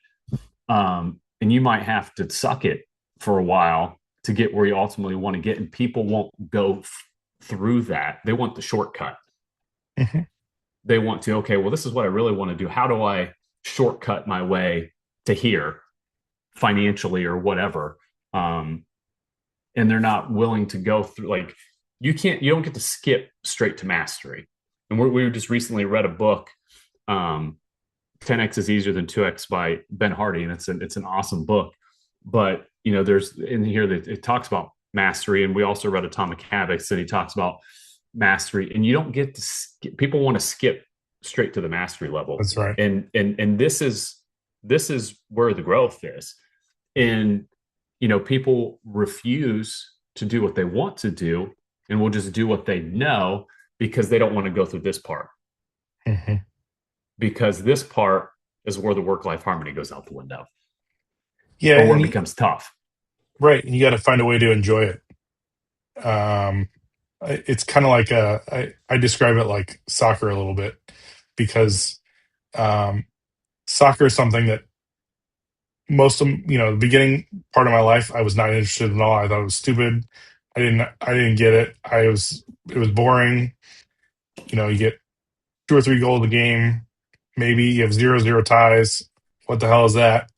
And you might have to suck it for a while to get where you ultimately want to get. And people won't go through that. They want the shortcut. Hmm. They want to, okay, well, this is what I really want to do. How do I shortcut my way to here financially or whatever? Um, and they're not willing to go through, like, you don't get to skip straight to mastery. And we just recently read a book, 10x is easier than 2x by Ben Hardy, and it's an awesome book. But there's in here that it talks about mastery, and we also read Atomic Habits, and he talks about mastery, and you don't get to skip. People want to skip straight to the mastery level, That's right. and this is where the growth is. And people refuse to do what they want to do, and will just do what they know because they don't want to go through this part, Hmm. because this part is where the work-life harmony goes out the window, Yeah, or where and it becomes tough. right, and you got to find a way to enjoy it. Um, it's kind of like I describe it like soccer a little bit because um, soccer is something that most of the beginning part of my life I was not interested in all. I thought it was stupid. I didn't get it. It was boring. You get two or three goals a game, maybe you have 0-0 ties. What the hell is that?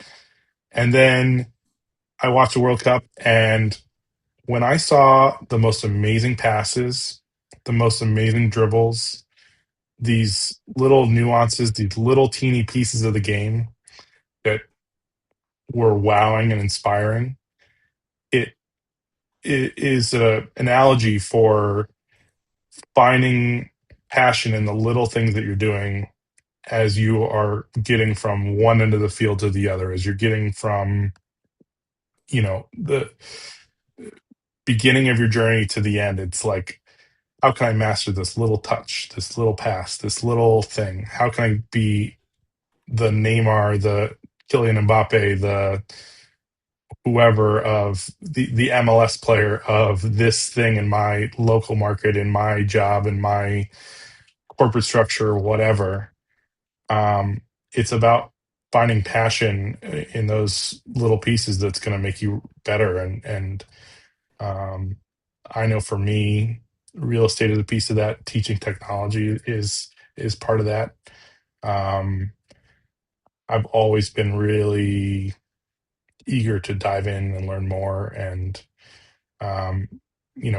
And then I watched the World Cup, and when I saw the most amazing passes, the most amazing dribbles, these little nuances, these little teeny pieces of the game that were wowing and inspiring, it, it is an analogy for finding passion in the little things that you're doing as you are getting from one end of the field to the other, as you're getting from, the beginning of your journey to the end. It's like, how can I master this little touch, this little pass, this little thing? How can I be the Neymar, the Kylian Mbappe, the whoever of the MLS player of this thing in my local market, in my job, in my corporate structure, whatever. It's about finding passion in those little pieces that's going to make you better. And um, I know for me, real estate is a piece of that. Teaching technology is part of that. Um, I've always been really eager to dive in and learn more. And um,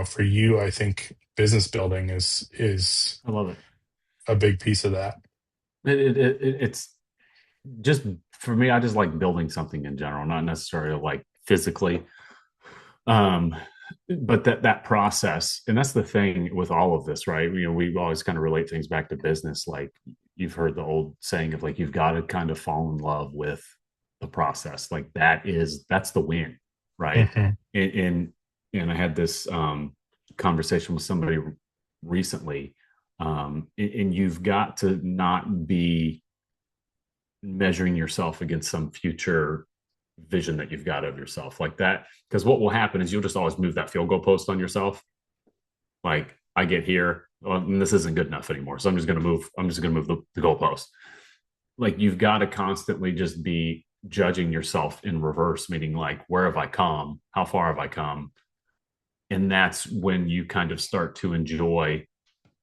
for you, I think business building is I love it. a big piece of that. It's just, for me, I just like building something in general, not necessarily like physically. Um, but that process, and that's the thing with all of this, right? We always kind of relate things back to business. Like, you've heard the old saying of, like, you've got to kind of fall in love with the process. Like, that's the win, right? Hmm. And I had this conversation with somebody recently, and you've got to not be measuring yourself against some future vision that you've got of yourself like that. Because what will happen is you'll just always move that field goal post on yourself. Like, I get here, well, and this isn't good enough anymore, so I'm just going to move the goal post. Like, you've got to constantly just be judging yourself in reverse, meaning, like, where have I come? How far have I come? And that's when you kind of start to enjoy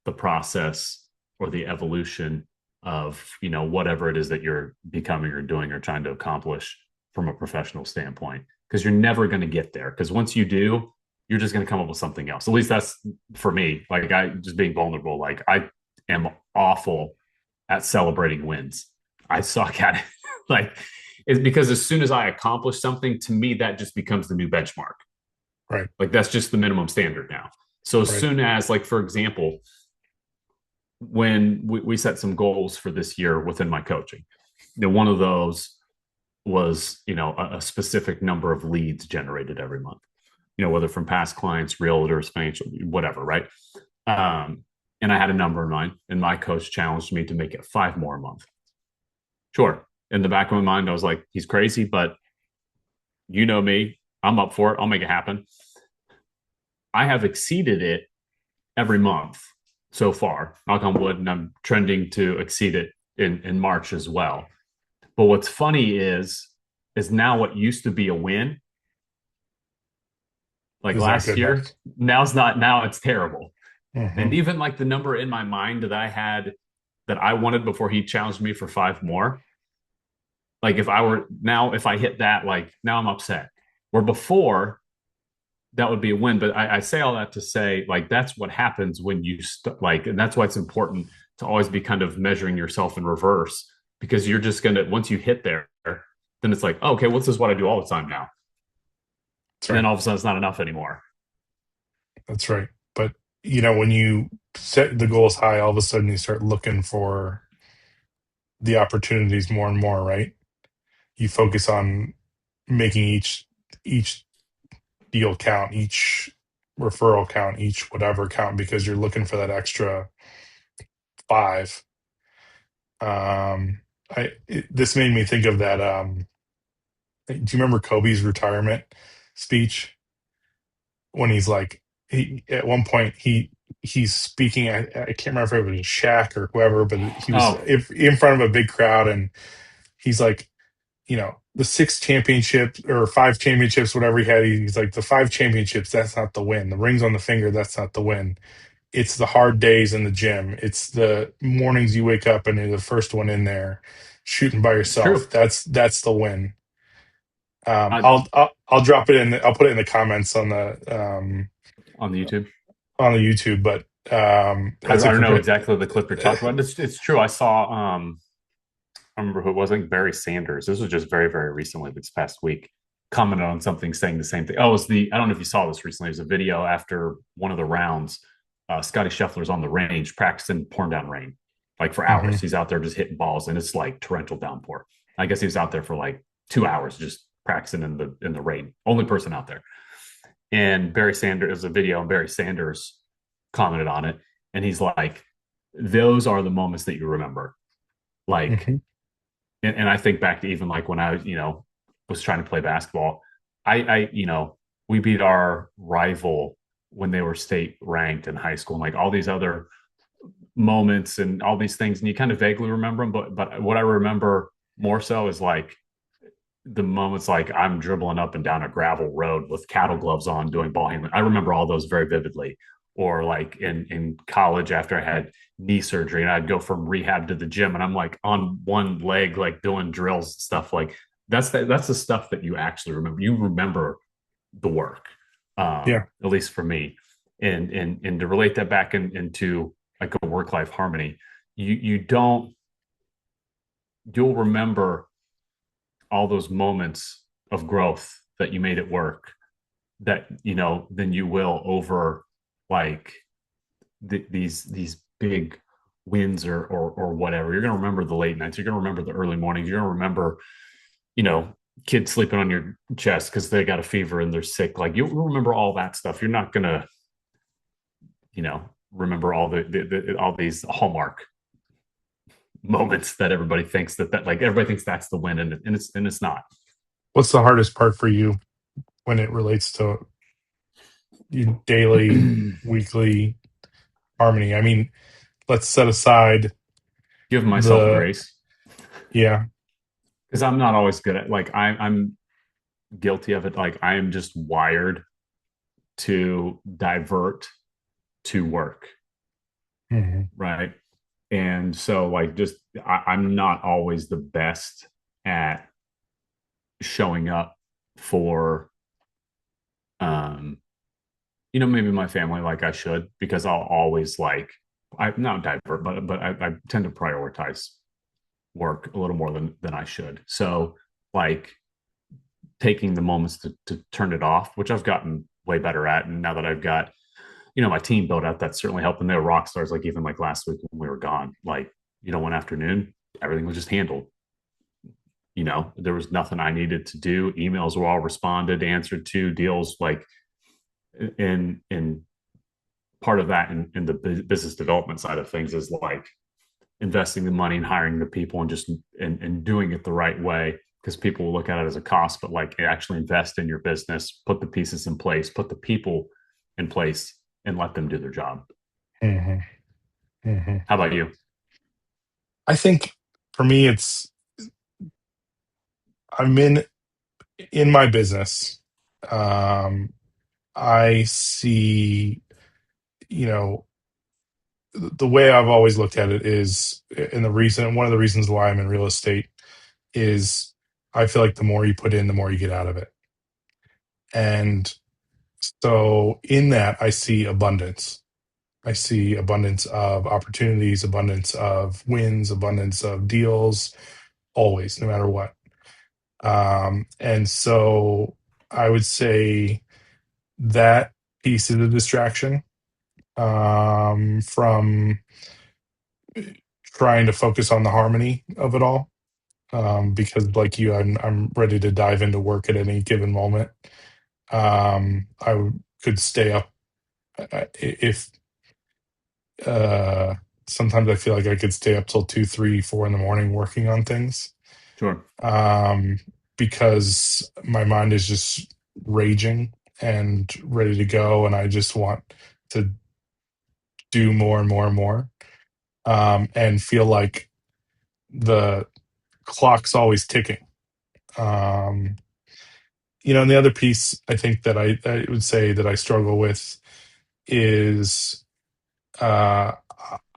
the process or the evolution of whatever it is that you're becoming or doing or trying to accomplish from a professional standpoint, because you're never going to get there, because once you do, you're just going to come up with something else. At least that's for me. Like, I just being vulnerable, like, I am awful at celebrating wins. I suck at it. Like, it's because as soon as I accomplish something, to me that just becomes the new benchmark. Right. Like, that's just the minimum standard now. So as Right. soon as, like, for example, when we set some goals for this year within my coaching, one of those was a specific number of leads generated every month, whether from past clients, realtors, financial, whatever, right? And I had a number in mind, and my coach challenged me to make it 5 more a month. Sure, in the back of my mind, I was like, he's crazy, but you know me, I'm up for it. I'll make it happen. I have exceeded it every month so far, knock on wood, and I'm trending to exceed it in March as well. But what's funny is now what used to be a win, like Is not last good year, enough. now's not, now it's terrible. Mm-hmm. And even like the number in my mind that I had that I wanted before he challenged me for 5 more, like if I hit that, like now I'm upset. Where before that would be a win. But I say all that to say, like, that's what happens when and that's why it's important to always be kind of measuring yourself in reverse, because you're just going to, once you hit there, then it's like, oh, okay, what's this what I do all the time now? That's And then right. all of a sudden it's not enough anymore. That's right. But, when you set the goals high, all of a sudden you start looking for the opportunities more and more, right? You focus on making each deal count, each referral count, each whatever count, because you're looking for that extra five. This made me think of that. Do you remember Kobe's retirement speech when he's like, at one point he's speaking. I can't remember if it was Shaq or whoever, but he was Oh, in front of a big crowd, and he's like, the 6 championships or 5 championships, whatever he had. He's like, the 5 championships, that's not the win. The rings on the finger, that's not the win. It's the hard days in the gym. It's the mornings you wake up and you're the first one in there shooting by it's true. yourself. That's the win. I, I'll drop it in. I'll put it in the comments on the YouTube. on the YouTube. But I that's a don't know great. exactly the clip you're talking about. It's true. I saw, I remember who it was, like Barry Sanders. This was just very, very recently, this past week, commented on something saying the same thing. Oh, I don't know if you saw this recently. It was a video after one of the rounds. Scotty Scheffler's on the range practicing pouring down rain, like for hours. Mhm. He's out there just hitting balls, and it's like torrential downpour. I guess he was out there for like 2 hours just practicing in the rain. Only person out there. And Barry Sanders, is a video, and Barry Sanders commented on it, and he's like, "Those are the moments that you remember." Like, Mhm. and I think back to even like when I was, was trying to play basketball. We beat our rival when they were state ranked in high school, and like all these other moments and all these things, and you kind of vaguely remember them. But what I remember more so is like the moments like I'm dribbling up and down a gravel road with cattle gloves on doing ball handling. I remember all those very vividly. Or like in college after I had knee surgery and I'd go from rehab to the gym and I'm like on one leg, like doing drills and stuff. Like that's the stuff that you actually remember. You remember the work, Yeah. at least for me. And to relate that back into like a work-life harmony, you don't you'll remember all those moments of growth that you made at work that then you will over like these big wins or whatever. You're going to remember the late nights. You're going to remember the early mornings. You're going to remember, kids sleeping on your chest because they got a fever and they're sick. Like you'll remember all that stuff. You're not going to, remember all all these hallmark moments that everybody thinks that like everybody thinks that's the win, and it's not. What's the hardest part for you when it relates to your daily, weekly harmony? I mean, let's set aside Give myself the grace yeah. because I'm not always good at like I'm guilty of it. Like I am just wired to divert to work, Mhm. right? And so like just I'm not always the best at showing up for um maybe my family like I should, because I'll always like I not divert, but I tend to prioritize work a little more than I should. So like taking the moments to turn it off, which I've gotten way better at. And now that I've got, my team built out, that's certainly helped. And they were rock stars. Like even like last week when we were gone, like, one afternoon, everything was just handled. There was nothing I needed to do. Emails were all responded, answered to, deals like in part of that in the business development side of things is like investing the money and hiring the people and just and doing it the right way, because people will look at it as a cost, but like actually invest in your business, put the pieces in place, put the people in place, and let them do their job. Mm-hmm. Mm-hmm. How about you? I think for me, I'm in my business. I see, you know, the way I've always looked at it is, and one of the reasons why I'm in real estate is I feel like the more you put in, the more you get out of it. And so in that, I see abundance. I see abundance of opportunities, abundance of wins, abundance of deals, always, no matter what. And so I would say that piece is a distraction from trying to focus on the harmony of it all. Because like you, I'm ready to dive into work at any given moment. Could stay up if uh, sometimes I feel like I could stay up till 2, 3, 4 in the morning working on things. Sure. Because my mind is just raging and ready to go, and I just want to do more and more and more, and feel like the clock's always ticking. Um, and the other piece I think that I would say that I struggle with is uh,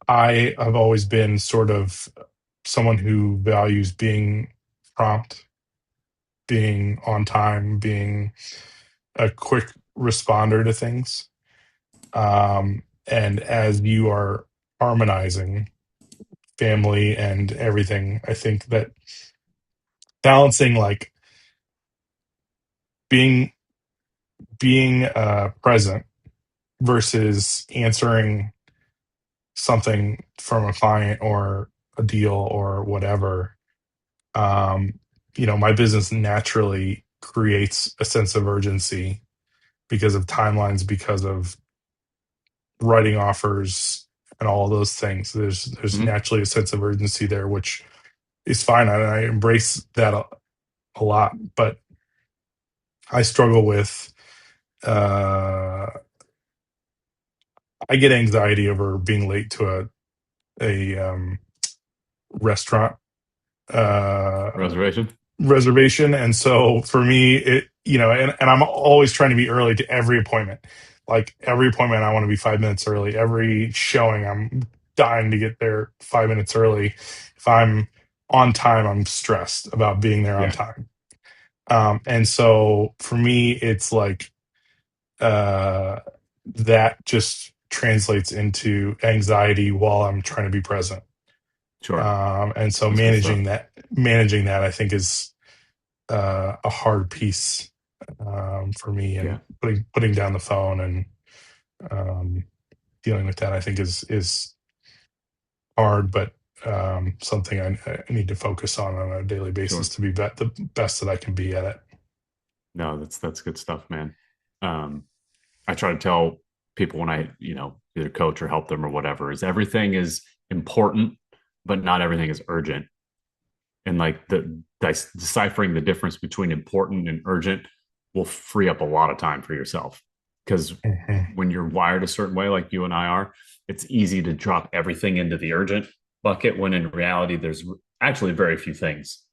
I have always been sort of someone who values being prompt, being on time, being a quick responder to things. And as you are harmonizing family and everything, I think that balancing like being present versus answering something from a client or a deal or whatever. My business naturally creates a sense of urgency because of timelines, because of writing offers and all of those things. There's Mm-hmm. naturally a sense of urgency there, which is fine. And I embrace that a lot, but I struggle with, I get anxiety over being late to a restaurant Reservation. reservation. And so for me, and I'm always trying to be early to every appointment. Like every appointment, I want to be 5 minutes early. Every showing, I'm dying to get there 5 minutes early. If I'm on time, I'm stressed about being there on Yeah. time. And so for me, it's like uh, that just translates into anxiety while I'm trying to be present. Sure. And so That's good stuff. managing that, I think, is a hard piece for me, and Yeah. putting down the phone and um, dealing with that, I think is hard, but something I need to focus on a daily basis Sure. to be the best that I can be at it. No, that's good stuff, man. I try to tell people when I, either coach or help them or whatever, is everything is important, but not everything is urgent. And like deciphering the difference between important and urgent will free up a lot of time for yourself. Because Mhm. when you're wired a certain way, like you and I are, it's easy to drop everything into the urgent bucket when in reality, there's actually very few things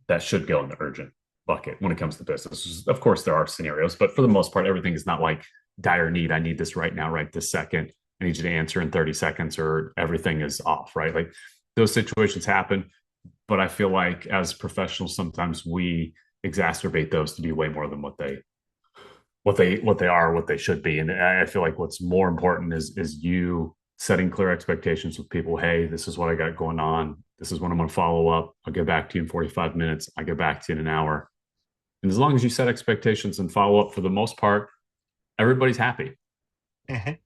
that should go in the urgent bucket when it comes to business. Of course, there are scenarios, but for the most part, everything is not like dire need. I need this right now, right this second. I need you to answer in 30 seconds or everything is off, right? Like those situations happen. But I feel like as professionals, sometimes we exacerbate those to be way more than what they are, what they should be. And I feel like what's more important is you setting clear expectations with people. Hey, this is what I got going on. This is when I'm going to follow up. I'll get back to you in 45 minutes. I'll get back to you in an hour. And as long as you set expectations and follow up, for the most part, everybody's happy. Mhm.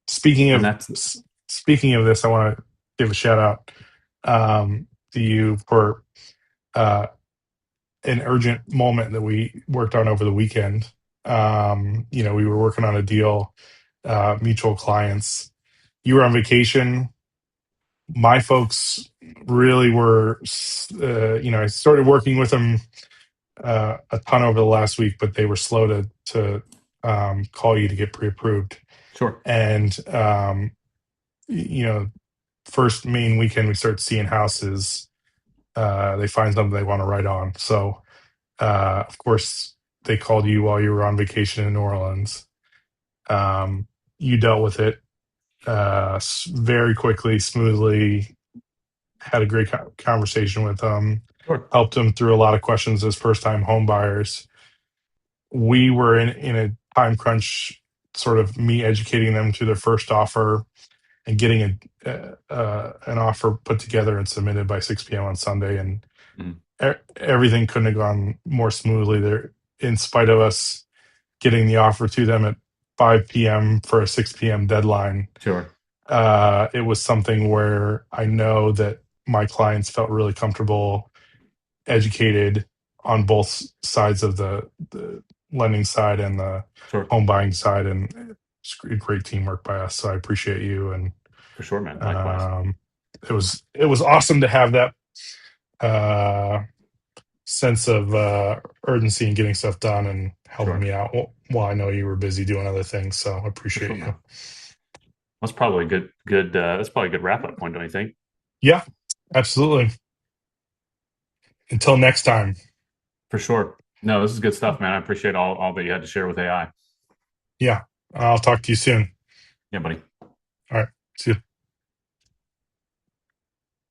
Speaking And of that's speaking of this, I want to give a shout out to you for uh, an urgent moment that we worked on over the weekend. We were working on a deal, mutual clients. You were on vacation. my folks really were, I started working with them a ton over the last week, but they were slow to call you to get pre-approved. Sure. And first main weekend we start seeing houses, they find something they want to write on. So of course they called you while you were on vacation in New Orleans. You dealt with it very quickly, smoothly, had a great conversation with them, Sure. helped them through a lot of questions as first-time home buyers. We were in a time crunch, sort of me educating them to their first offer and getting an offer put together and submitted by 6 p.m. on Sunday. And everything couldn't have gone more smoothly there, in spite of us getting the offer to them at 5 p.m. for a 6 p.m. deadline. Sure. It was something where I know that my clients felt really comfortable, educated on both sides of the lending side and the Sure. home buying side, and it's great teamwork by us. So I appreciate you. And For sure, man. Likewise. It was awesome to have that sense of urgency and getting stuff done and helping me out while I know you were busy doing other things. So I appreciate you. Man. That's probably a good that's probably a good wrap up point, don't you think? Yeah, absolutely. Until next time. For sure. No, this is good stuff, man. I appreciate all that you had to share with AI. Yeah. I'll talk to you soon. Yeah, buddy. All right. See you.